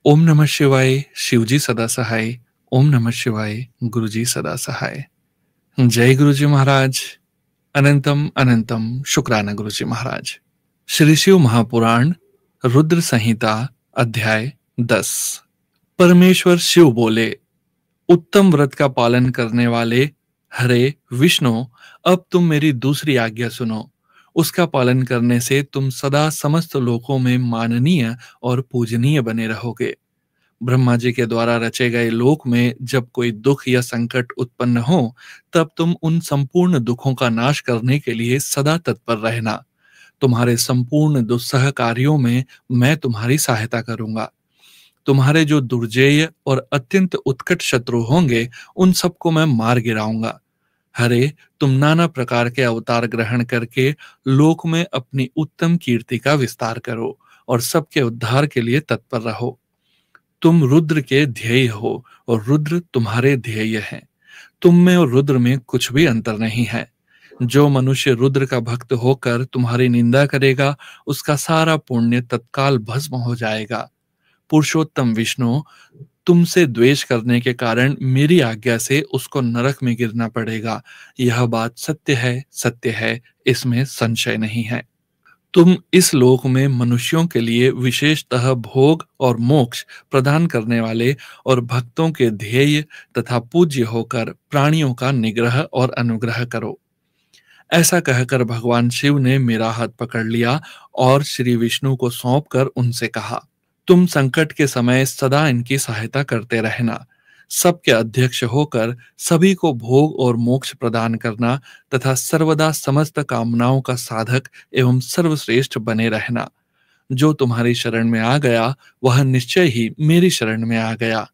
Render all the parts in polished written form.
ओम नमः शिवाय, शिवजी सदा सहाय। ओम नमः शिवाय, गुरुजी सदा सहाय। जय गुरुजी महाराज। अनंतम अनंतम शुक्राना गुरुजी महाराज। श्री शिव महापुराण रुद्र संहिता अध्याय 10। परमेश्वर शिव बोले, उत्तम व्रत का पालन करने वाले हरे विष्णु, अब तुम मेरी दूसरी आज्ञा सुनो। उसका पालन करने से तुम सदा समस्त लोकों में माननीय और पूजनीय बने रहोगे। ब्रह्मा जी के द्वारा रचे गए लोक में जब कोई दुख या संकट उत्पन्न हो, तब तुम उन संपूर्ण दुखों का नाश करने के लिए सदा तत्पर रहना। तुम्हारे संपूर्ण दुस्सह कार्यों में मैं तुम्हारी सहायता करूंगा। तुम्हारे जो दुर्जेय और अत्यंत उत्कट शत्रु होंगे, उन सबको मैं मार गिराऊंगा। हरे, तुम नाना प्रकार के अवतार ग्रहण करके लोक में अपनी उत्तम कीर्ति का विस्तार करो और सबके उद्धार के लिए तत्पर रहो। तुम रुद्र के ध्येय हो और रुद्र तुम्हारे ध्येय हैं। तुम में और रुद्र में कुछ भी अंतर नहीं है। जो मनुष्य रुद्र का भक्त होकर तुम्हारी निंदा करेगा, उसका सारा पुण्य तत्काल भस्म हो जाएगा। पुरुषोत्तम विष्णु, तुमसे द्वेष करने के कारण मेरी आज्ञा से उसको नरक में गिरना पड़ेगा। यह बात सत्य है, इसमें संशय नहीं है। तुम इस लोक में मनुष्यों के लिए विशेषतः भोग और मोक्ष प्रदान करने वाले और भक्तों के ध्येय तथा पूज्य होकर प्राणियों का निग्रह और अनुग्रह करो। ऐसा कहकर भगवान शिव ने मेरा हाथ पकड़ लिया और श्री विष्णु को सौंपकर उनसे कहा, तुम संकट के समय सदा इनकी सहायता करते रहना। सबके अध्यक्ष होकर सभी को भोग और मोक्ष प्रदान करना तथा सर्वदा समस्त कामनाओं का साधक एवं सर्वश्रेष्ठ बने रहना। जो तुम्हारी शरण में आ गया, वह निश्चय ही मेरी शरण में आ गया।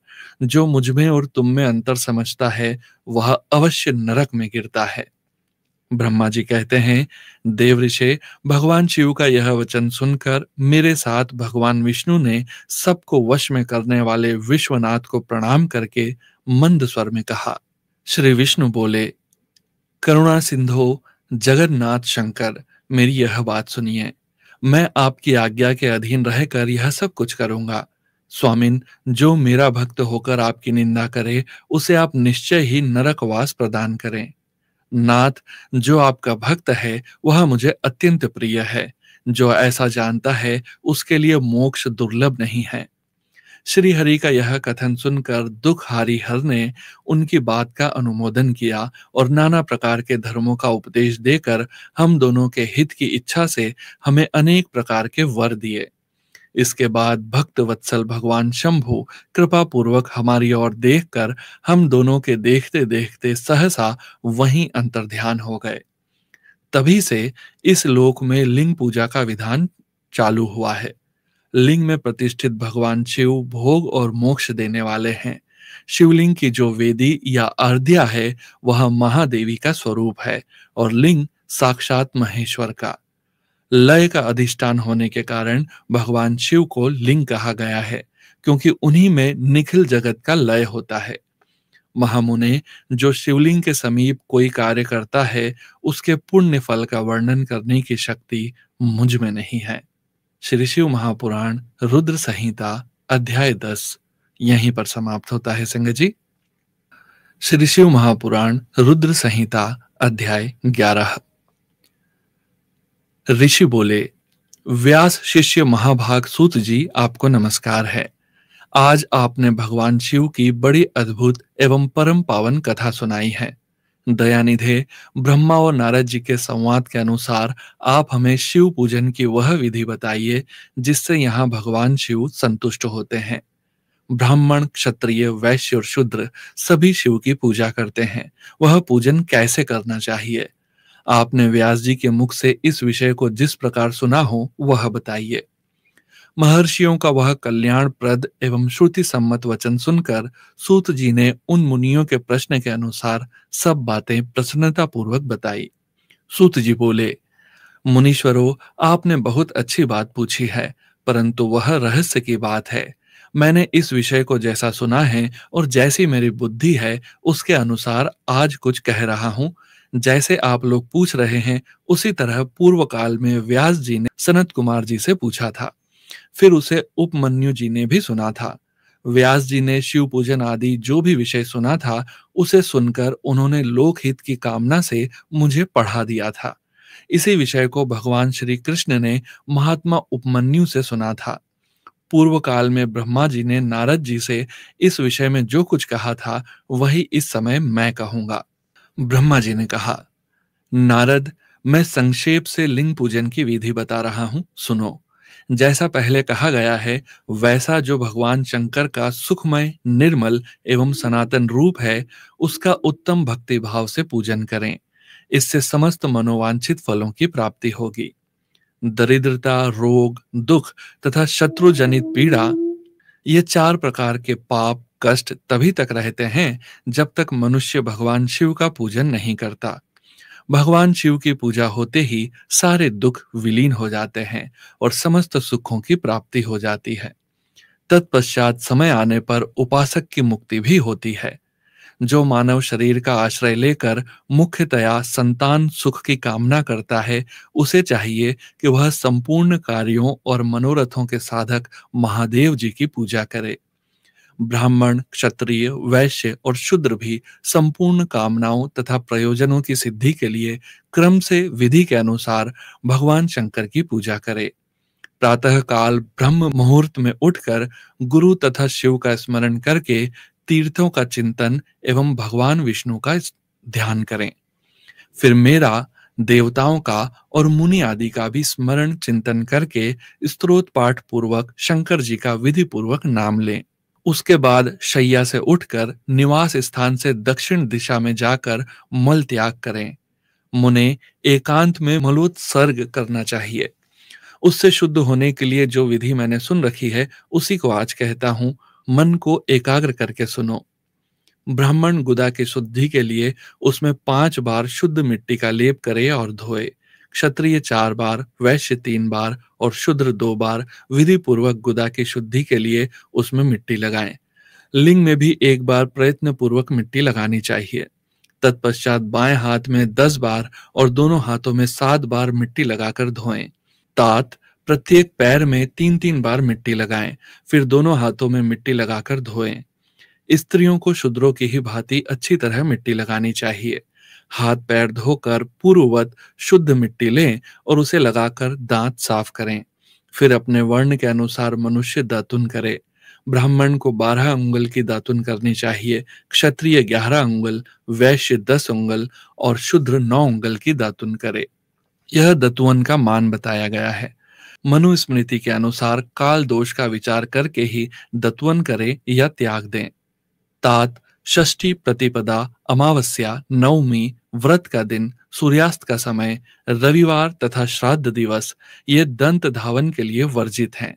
जो मुझ में और तुम में अंतर समझता है, वह अवश्य नरक में गिरता है। ब्रह्मा जी कहते हैं, देव ऋषि, भगवान शिव का यह वचन सुनकर मेरे साथ भगवान विष्णु ने सबको वश में करने वाले विश्वनाथ को प्रणाम करके मंद स्वर में कहा। श्री विष्णु बोले, करुणा सिंधु जगन्नाथ शंकर, मेरी यह बात सुनिए। मैं आपकी आज्ञा के अधीन रहकर यह सब कुछ करूंगा। स्वामिन, जो मेरा भक्त होकर आपकी निंदा करे, उसे आप निश्चय ही नरकवास प्रदान करें। नाथ, जो आपका भक्त है वह मुझे अत्यंत प्रिय है। जो ऐसा जानता है, उसके लिए मोक्ष दुर्लभ नहीं है। श्री हरि का यह कथन सुनकर दुखहारी हर ने उनकी बात का अनुमोदन किया और नाना प्रकार के धर्मों का उपदेश देकर हम दोनों के हित की इच्छा से हमें अनेक प्रकार के वर दिए। इसके बाद भक्त वत्सल भगवान शंभु कृपा पूर्वक हमारी ओर देखकर हम दोनों के देखते देखते सहसा वहीं अंतर्ध्यान हो गए। तभी से इस लोक में लिंग पूजा का विधान चालू हुआ है। लिंग में प्रतिष्ठित भगवान शिव भोग और मोक्ष देने वाले हैं। शिवलिंग की जो वेदी या अर्ध्या है, वह महादेवी का स्वरूप है और लिंग साक्षात महेश्वर का। लय का अधिष्ठान होने के कारण भगवान शिव को लिंग कहा गया है, क्योंकि उन्हीं में निखिल जगत का लय होता है। महामुने, जो शिवलिंग के समीप कोई कार्य करता है, उसके पुण्य फल का वर्णन करने की शक्ति मुझ में नहीं है। श्री शिव महापुराण रुद्र संहिता अध्याय 10 यहीं पर समाप्त होता है संगत जी। श्री शिव महापुराण रुद्र संहिता अध्याय 11। ऋषि बोले, व्यास शिष्य महाभाग सूत जी, आपको नमस्कार है। आज आपने भगवान शिव की बड़ी अद्भुत एवं परम पावन कथा सुनाई है। दयानिधे, ब्रह्मा और नारद जी के संवाद के अनुसार आप हमें शिव पूजन की वह विधि बताइए जिससे यहाँ भगवान शिव संतुष्ट होते हैं। ब्राह्मण, क्षत्रिय, वैश्य और शूद्र सभी शिव की पूजा करते हैं। वह पूजन कैसे करना चाहिए? आपने व्यास जी के मुख से इस विषय को जिस प्रकार सुना हो, वह बताइए। महर्षियों का वह कल्याणप्रद एवं श्रुति सम्मत वचन सुनकर सूत जी ने उन मुनियों के प्रश्न के अनुसार सब बातें प्रसन्नता पूर्वक बताई। सूत जी बोले, मुनीश्वरों, आपने बहुत अच्छी बात पूछी है, परंतु वह रहस्य की बात है। मैंने इस विषय को जैसा सुना है और जैसी मेरी बुद्धि है, उसके अनुसार आज कुछ कह रहा हूँ। जैसे आप लोग पूछ रहे हैं, उसी तरह पूर्व काल में व्यास जी ने सनत कुमार जी से पूछा था। फिर उसे उपमन्यु जी ने भी सुना था। व्यास जी ने शिव पूजन आदि जो भी विषय सुना था, उसे सुनकर उन्होंने लोकहित की कामना से मुझे पढ़ा दिया था। इसी विषय को भगवान श्री कृष्ण ने महात्मा उपमन्यु से सुना था। पूर्व काल में ब्रह्मा जी ने नारद जी से इस विषय में जो कुछ कहा था, वही इस समय मैं कहूंगा। ब्रह्मा जी ने कहा, नारद, मैं संक्षेप से लिंग पूजन की विधि बता रहा हूं, सुनो। जैसा पहले कहा गया है, वैसा जो भगवान शंकर का सुखमय, निर्मल एवं सनातन रूप है, उसका उत्तम भक्ति भाव से पूजन करें। इससे समस्त मनोवांछित फलों की प्राप्ति होगी। दरिद्रता, रोग, दुख तथा शत्रु जनित पीड़ा, ये चार प्रकार के पाप कष्ट तभी तक रहते हैं जब तक मनुष्य भगवान शिव का पूजन नहीं करता। भगवान शिव की पूजा होते ही सारे दुख विलीन हो जाते हैं और समस्त सुखों की प्राप्ति हो जाती है। तत्पश्चात समय आने पर उपासक की मुक्ति भी होती है। जो मानव शरीर का आश्रय लेकर मुख्यतया संतान सुख की कामना करता है, उसे चाहिए कि वह संपूर्ण कार्यों और मनोरथों के साधक महादेव जी की पूजा करे। ब्राह्मण, क्षत्रिय, वैश्य और शूद्र भी संपूर्ण कामनाओं तथा प्रयोजनों की सिद्धि के लिए क्रम से विधि के अनुसार भगवान शंकर की पूजा करे। प्रातः काल ब्रह्म मुहूर्त में उठकर गुरु तथा शिव का स्मरण करके तीर्थों का चिंतन एवं भगवान विष्णु का ध्यान करें। फिर मेरा, देवताओं का और मुनि आदि का भी स्मरण चिंतन करके स्तोत्र पाठ पूर्वक शंकर जी का विधि पूर्वक नाम लें। उसके बाद शैया से उठकर निवास स्थान से दक्षिण दिशा में जाकर मल त्याग करें। मुने एकांत में मलोत्सर्ग करना चाहिए। उससे शुद्ध होने के लिए जो विधि मैंने सुन रखी है, उसी को आज कहता हूं। मन को एकाग्र करके सुनो। ब्राह्मण गुदा की शुद्धि के लिए उसमें 5 बार शुद्ध मिट्टी का लेप करे और धोए। क्षत्रिय 4 बार, वैश्य 3 बार और शूद्र 2 बार विधि पूर्वक गुदा की शुद्धि के लिए उसमें मिट्टी लगाएं। लिंग में भी 1 बार प्रयत्न पूर्वक मिट्टी लगानी चाहिए। तत्पश्चात बाएं हाथ में 10 बार और दोनों हाथों में 7 बार मिट्टी लगाकर धोएं। तात प्रत्येक पैर में 3-3 बार मिट्टी लगाएं, फिर दोनों हाथों में मिट्टी लगाकर धोएं। स्त्रियों को शूद्रों की ही भांति अच्छी तरह मिट्टी लगानी चाहिए। हाथ पैर धोकर पूर्ववत शुद्ध मिट्टी लें और उसे लगाकर दांत साफ करें। फिर अपने वर्ण के अनुसार मनुष्य दातुन करे। ब्राह्मण को 12 अंगुल की दातुन करनी चाहिए, क्षत्रिय 11 अंगुल, वैश्य 10 अंगुल और शूद्र 9 अंगुल की दातुन करे। यह दतुवन का मान बताया गया है। मनुस्मृति के अनुसार काल दोष का विचार करके ही दतुवन करे या त्याग दें। तात, षष्ठी प्रतिपदा, अमावस्या, नवमी, व्रत का दिन, सूर्यास्त का समय, रविवार तथा श्राद्ध दिवस ये दंत धावन के लिए वर्जित हैं।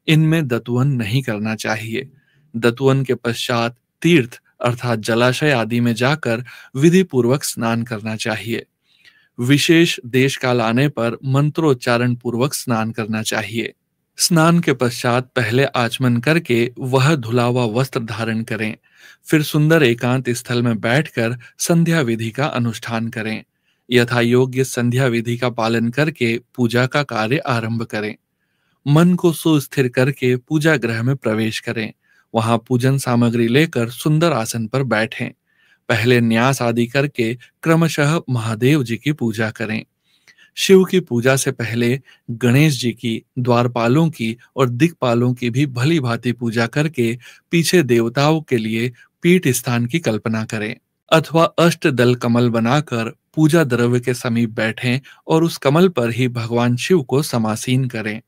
इनमें दतुवन नहीं करना चाहिए। दतुवन के पश्चात तीर्थ अर्थात जलाशय आदि में जाकर विधि पूर्वक स्नान करना चाहिए। विशेष देश काल आने पर मंत्रोच्चारण पूर्वक स्नान करना चाहिए। स्नान के पश्चात पहले आचमन करके वह धुला हुआ वस्त्र धारण करें। फिर सुंदर एकांत स्थल में बैठकर संध्या विधि का अनुष्ठान करें। यथा योग्य संध्या विधि का पालन करके पूजा का कार्य आरंभ करें। मन को सुस्थिर करके पूजा गृह में प्रवेश करें। वहां पूजन सामग्री लेकर सुंदर आसन पर बैठें। पहले न्यास आदि करके क्रमशः महादेव जी की पूजा करें। शिव की पूजा से पहले गणेश जी की, द्वारपालों की और दिक्पालों की भी भली भांति पूजा करके पीछे देवताओं के लिए पीठ स्थान की कल्पना करें। अथवा अष्ट दल कमल बनाकर पूजा द्रव्य के समीप बैठें और उस कमल पर ही भगवान शिव को समासीन करें।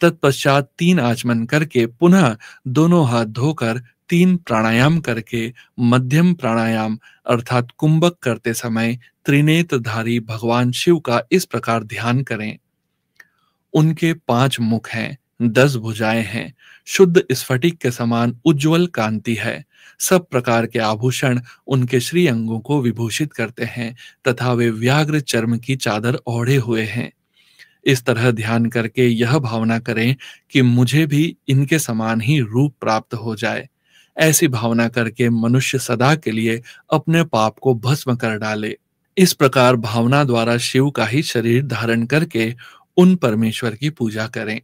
तत्पश्चात 3 आचमन करके पुनः दोनों हाथ धोकर 3 प्राणायाम करके मध्यम प्राणायाम अर्थात कुंभक करते समय त्रिनेत्रधारी भगवान शिव का इस प्रकार ध्यान करें। उनके 5 मुख हैं, 10 भुजाएं हैं, शुद्ध स्फटिक के समान उज्जवल कांति है। सब प्रकार के आभूषण उनके श्री अंगों को विभूषित करते हैं तथा वे व्याघ्र चर्म की चादर ओढ़े हुए हैं। इस तरह ध्यान करके यह भावना करें कि मुझे भी इनके समान ही रूप प्राप्त हो जाए। ऐसी भावना करके मनुष्य सदा के लिए अपने पाप को भस्म कर डाले। इस प्रकार भावना द्वारा शिव का ही शरीर धारण करके उन परमेश्वर की पूजा करें।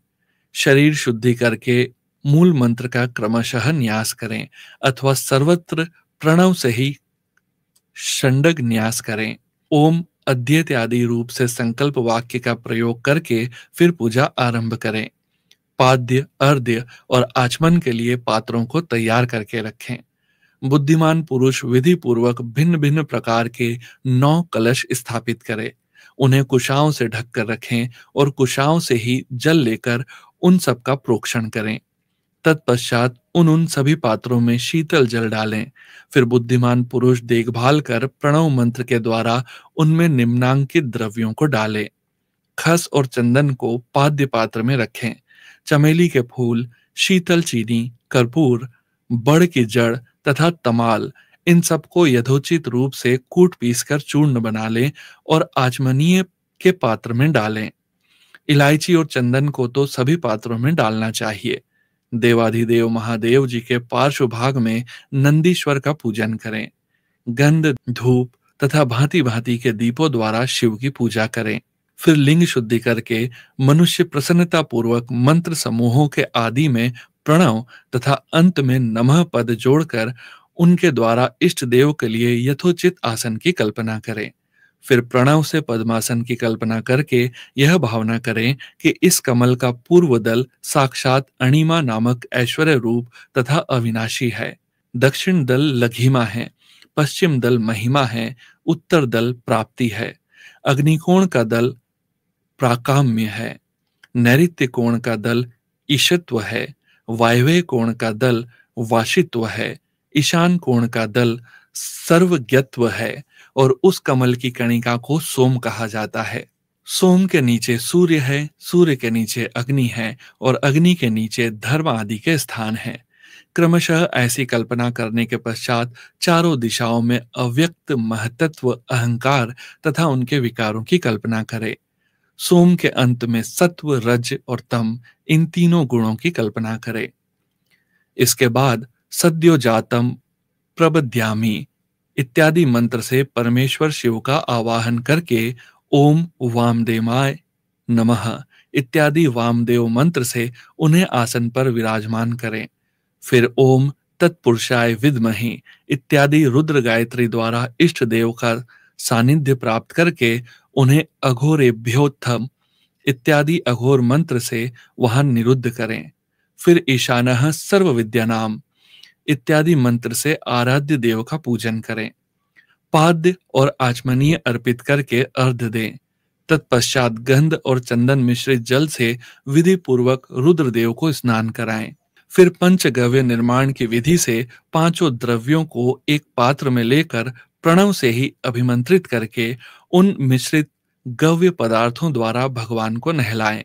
शरीर शुद्धि करके मूल मंत्र का क्रमशः न्यास करें अथवा सर्वत्र प्रणव से ही षंडग न्यास करें। ओम अद्यत आदि रूप से संकल्प वाक्य का प्रयोग करके फिर पूजा आरंभ करें। पाद्य, अर्घ्य और आचमन के लिए पात्रों को तैयार करके रखें। बुद्धिमान पुरुष विधि पूर्वक भिन्न भिन्न प्रकार के 9 कलश स्थापित करें। उन्हें कुशाओं से ढककर रखें और कुशाओं से ही जल लेकर उन सब का प्रोक्षण करें। तत्पश्चात उन सभी पात्रों में शीतल जल डालें। फिर बुद्धिमान पुरुष देखभाल कर प्रणव मंत्र के द्वारा उनमें निम्नांकित द्रव्यों को डालें। खस और चंदन को पाद्य पात्र में रखें। चमेली के फूल, शीतल चीनी, कर्पूर, बड़ की जड़ तथा तमाल, इन सबको यथोचित रूप से कूट पीस कर चूर्ण बना लें और आचमनीय के पात्र में डालें। इलायची और चंदन को तो सभी पात्रों में डालना चाहिए। देवाधिदेव महादेव जी के पार्श्व भाग में नंदीश्वर का पूजन करें। गंध, धूप तथा भांति भांति के दीपों द्वारा शिव की पूजा करें। फिर लिंग शुद्धि करके मनुष्य प्रसन्नता पूर्वक मंत्र समूहों के आदि में प्रणव तथा अंत में नमः पद जोड़कर उनके द्वारा इष्ट देव के लिए यथोचित आसन की कल्पना करें। फिर प्रणव से पद्मासन की कल्पना करके यह भावना करें कि इस कमल का पूर्व दल साक्षात अणिमा नामक ऐश्वर्य रूप तथा अविनाशी है, दक्षिण दल लघिमा है, पश्चिम दल महिमा है, उत्तर दल प्राप्ति है, अग्निकोण का दल प्राकाम्य है, नैऋत्य कोण का दल ईशत्व है, वायव्य कोण का दल वाशित्व है, ईशान कोण का दल सर्वज्ञत्व है और उस कमल की कणिका को सोम कहा जाता है। सोम के नीचे सूर्य है, सूर्य के नीचे अग्नि है और अग्नि के नीचे धर्म आदि के स्थान है। क्रमशः ऐसी कल्पना करने के पश्चात चारों दिशाओं में अव्यक्त महतत्व, अहंकार तथा उनके विकारों की कल्पना करें। सोम के अंत में सत्व, रज और तम, इन तीनों गुणों की कल्पना करें। इसके बाद सद्यो जातम प्रबध्यामि इत्यादि मंत्र से परमेश्वर शिव का आवाहन करके ओम वामदेवाय नमः इत्यादि वामदेव मंत्र से उन्हें आसन पर विराजमान करें। फिर ओम तत्पुरुषाय विद्महि इत्यादि रुद्र गायत्री द्वारा इष्ट देव का सानिध्य प्राप्त करके उन्हें अघोरेभ्योत्थम इत्यादि अघोर मंत्र से वहां निरुद्ध करें। फिर ईशानः सर्व विद्यानाम इत्यादि मंत्र से आराध्य देव का पूजन करें। पाद्य और आचमनीय अर्पित करके अर्घ्य दें। तत्पश्चात गंध और चंदन मिश्रित जल से विधि पूर्वक रुद्रदेव को स्नान कराएं। फिर पंचगव्य निर्माण की विधि से पांचों द्रव्यों को एक पात्र में लेकर प्रणव से ही अभिमंत्रित करके उन मिश्रित गव्य पदार्थों द्वारा भगवान को नहलाएं।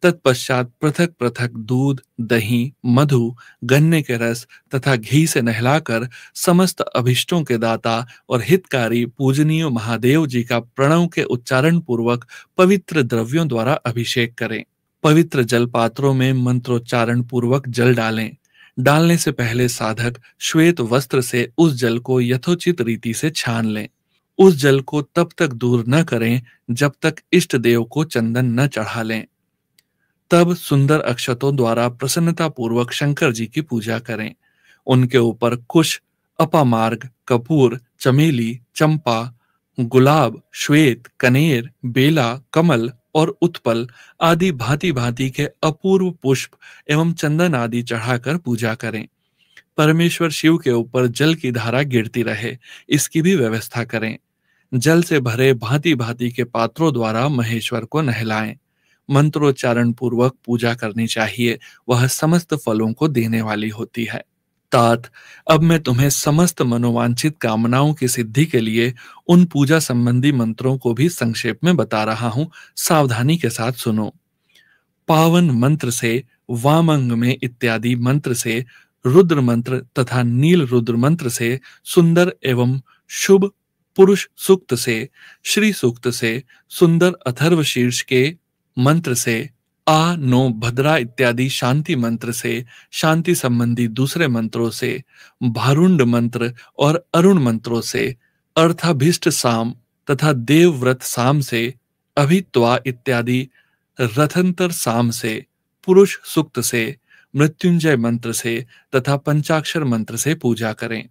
तत्पश्चात पृथक पृथक दूध, दही, मधु, गन्ने के रस तथा घी से नहलाकर समस्त अभिष्टों के दाता और हितकारी पूजनीय महादेव जी का प्रणव के उच्चारण पूर्वक पवित्र द्रव्यों द्वारा अभिषेक करें। पवित्र जल पात्रों में मंत्रोच्चारण पूर्वक जल डालें। डालने से पहले साधक श्वेत वस्त्र से उस जल को यथोचित रीति से छान लें। उस जल को तब तक दूर न करें जब तक इष्ट देव को चंदन न चढ़ा लें। तब सुंदर अक्षतों द्वारा प्रसन्नता पूर्वक शंकर जी की पूजा करें। उनके ऊपर कुश, अपामार्ग, कपूर, चमेली, चंपा, गुलाब, श्वेत, कनेर, बेला, कमल और उत्पल आदि भांति भांति के अपूर्व पुष्प एवं चंदन आदि चढ़ाकर पूजा करें। परमेश्वर शिव के ऊपर जल की धारा गिरती रहे, इसकी भी व्यवस्था करें। जल से भरे भांति भांति के पात्रों द्वारा महेश्वर को नहलाएं। मंत्रोच्चारण पूर्वक पूजा करनी चाहिए, वह समस्त फलों को देने वाली होती है। तात, अब मैं तुम्हें समस्त मनोवांछित कामनाओं की सिद्धि के लिए उन पूजा संबंधी मंत्रों को भी संक्षेप में बता रहा हूं, सावधानी के साथ सुनो। पावन मंत्र से, वामंग में इत्यादि मंत्र से, रुद्र मंत्र तथा नील रुद्र मंत्र से, सुंदर एवं शुभ पुरुष सूक्त से, श्री सूक्त से, सुंदर अथर्व शीर्ष के मंत्र से, आ नो भद्रा इत्यादि शांति मंत्र से, शांति संबंधी दूसरे मंत्रों से, भारुंड मंत्र और अरुण मंत्रों से, अर्थाभिष्ट साम तथा देवव्रत साम से, अभित्वा इत्यादि रथंतर साम से, पुरुष सूक्त से, मृत्युंजय मंत्र से तथा पंचाक्षर मंत्र से पूजा करें।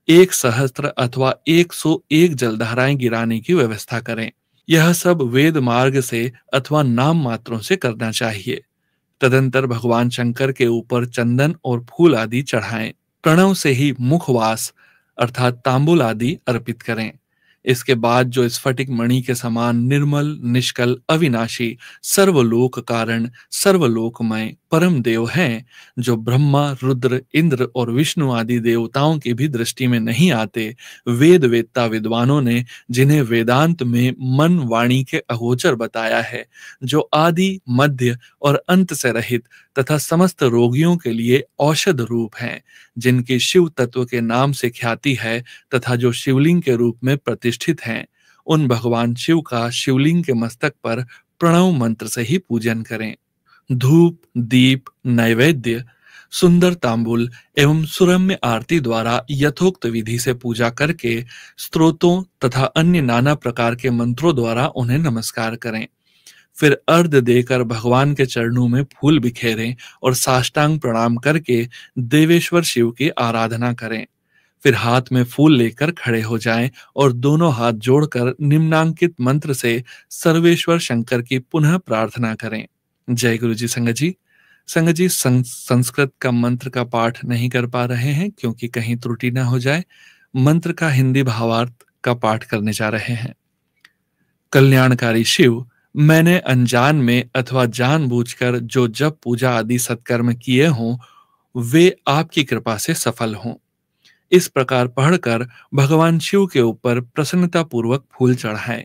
1 सहस्त्र अथवा 101 जलधाराएं गिराने की व्यवस्था करें। यह सब वेद मार्ग से अथवा नाम मात्रों से करना चाहिए। तदंतर भगवान शंकर के ऊपर चंदन और फूल आदि चढ़ाएं। प्रणव से ही मुखवास अर्थात तांबुल आदि अर्पित करें। इसके बाद जो स्फटिक मणि के समान निर्मल, निष्कल, अविनाशी, सर्वलोक कारण, सर्वलोकमय परम देव हैं, जो ब्रह्मा, रुद्र, इंद्र और विष्णु आदि देवताओं की भी दृष्टि में नहीं आते, वेद वेत्ता विद्वानों ने जिन्हें वेदांत में मन वाणी के अगोचर बताया है, जो आदि, मध्य और अंत से रहित तथा समस्त रोगियों के लिए औषध रूप हैं, जिनकी शिव तत्व के नाम से ख्याति है तथा जो शिवलिंग के रूप में प्रतिष्ठित हैं, उन भगवान शिव का शिवलिंग के मस्तक पर प्रणव मंत्र से ही पूजन करें। धूप, दीप, नैवेद्य, सुंदर तांबुल एवं सुरम्य आरती द्वारा यथोक्त विधि से पूजा करके स्तोत्रों तथा अन्य नाना प्रकार के मंत्रों द्वारा उन्हें नमस्कार करें। फिर अर्घ देकर भगवान के चरणों में फूल बिखेरें और साष्टांग प्रणाम करके देवेश्वर शिव की आराधना करें। फिर हाथ में फूल लेकर खड़े हो जाएं और दोनों हाथ जोड़कर निम्नांकित मंत्र से सर्वेश्वर शंकर की पुनः प्रार्थना करें। जय गुरु जी। संगत जी, संस्कृत का मंत्र का पाठ नहीं कर पा रहे हैं क्योंकि कहीं त्रुटि ना हो जाए। मंत्र का हिंदी भावार्थ का पाठ करने जा रहे हैं। कल्याणकारी शिव, मैंने अनजान में अथवा जानबूझकर जो जप पूजा आदि सत्कर्म किए हों, वे आपकी कृपा से सफल हों। इस प्रकार पढ़कर भगवान शिव के ऊपर प्रसन्नता पूर्वक फूल चढ़ाएं।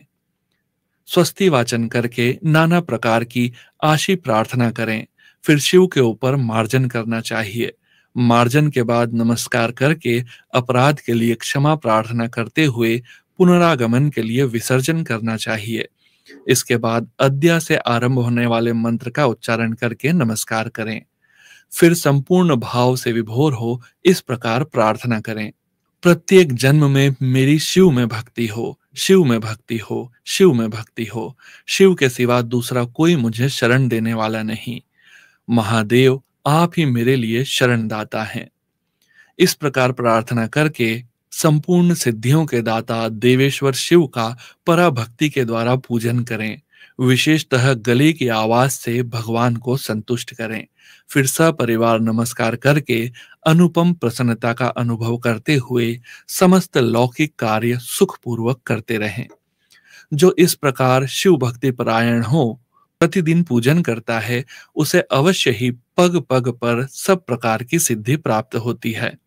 स्वस्ति वाचन करके नाना प्रकार की आशी प्रार्थना करें। फिर शिव के ऊपर मार्जन करना चाहिए। मार्जन के बाद नमस्कार करके अपराध के लिए क्षमा प्रार्थना करते हुए पुनरागमन के लिए विसर्जन करना चाहिए। इसके बाद अद्या से आरंभ होने वाले मंत्र का उच्चारण करके नमस्कार करें। फिर संपूर्ण भाव से विभोर हो इस प्रकार प्रार्थना करें। प्रत्येक जन्म में मेरी शिव में भक्ति हो, शिव में भक्ति हो, शिव में भक्ति हो। शिव के सिवा दूसरा कोई मुझे शरण देने वाला नहीं। महादेव, आप ही मेरे लिए शरण दाता हैं। इस प्रकार प्रार्थना करके संपूर्ण सिद्धियों के दाता देवेश्वर शिव का पराभक्ति के द्वारा पूजन करें। विशेषतः गले की आवाज से भगवान को संतुष्ट करें। फिर सपरिवार नमस्कार करके अनुपम प्रसन्नता का अनुभव करते हुए समस्त लौकिक कार्य सुखपूर्वक करते रहें। जो इस प्रकार शिव भक्ति परायण हो, प्रतिदिन पूजन करता है, उसे अवश्य ही पग पग पर सब प्रकार की सिद्धि प्राप्त होती है।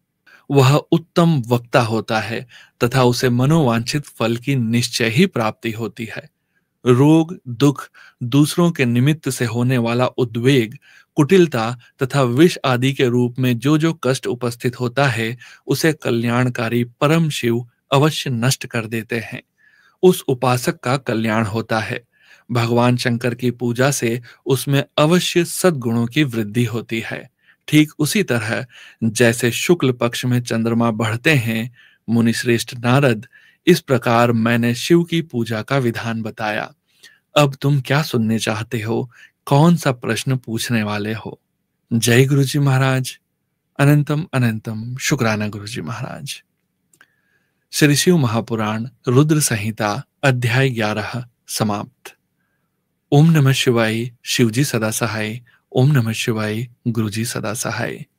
वह उत्तम वक्ता होता है तथा उसे मनोवांछित फल की निश्चय ही प्राप्ति होती है। रोग, दुख, दूसरों के निमित्त से होने वाला उद्वेग, कुटिलता तथा विष आदि के रूप में जो जो कष्ट उपस्थित होता है, उसे कल्याणकारी परम शिव अवश्य नष्ट कर देते हैं। उस उपासक का कल्याण होता है। भगवान शंकर की पूजा से उसमें अवश्य सद्गुणों की वृद्धि होती है। ठीक उसी तरह जैसे शुक्ल पक्ष में चंद्रमा बढ़ते हैं, मुनिश्रेष्ठ नारद, इस प्रकार मैंने शिव की पूजा का विधान बताया। अब तुम क्या सुनने चाहते हो? कौन सा प्रश्न पूछने वाले हो? जय गुरु जी महाराज। अनंतम अनंतम शुक्राना गुरु जी महाराज। श्री शिव महापुराण रुद्र संहिता अध्याय 11 समाप्त। ओम नमः शिवाय। शिवजी सदा सहाय। ओम नमः शिवाय। गुरुजी सदा सहाय।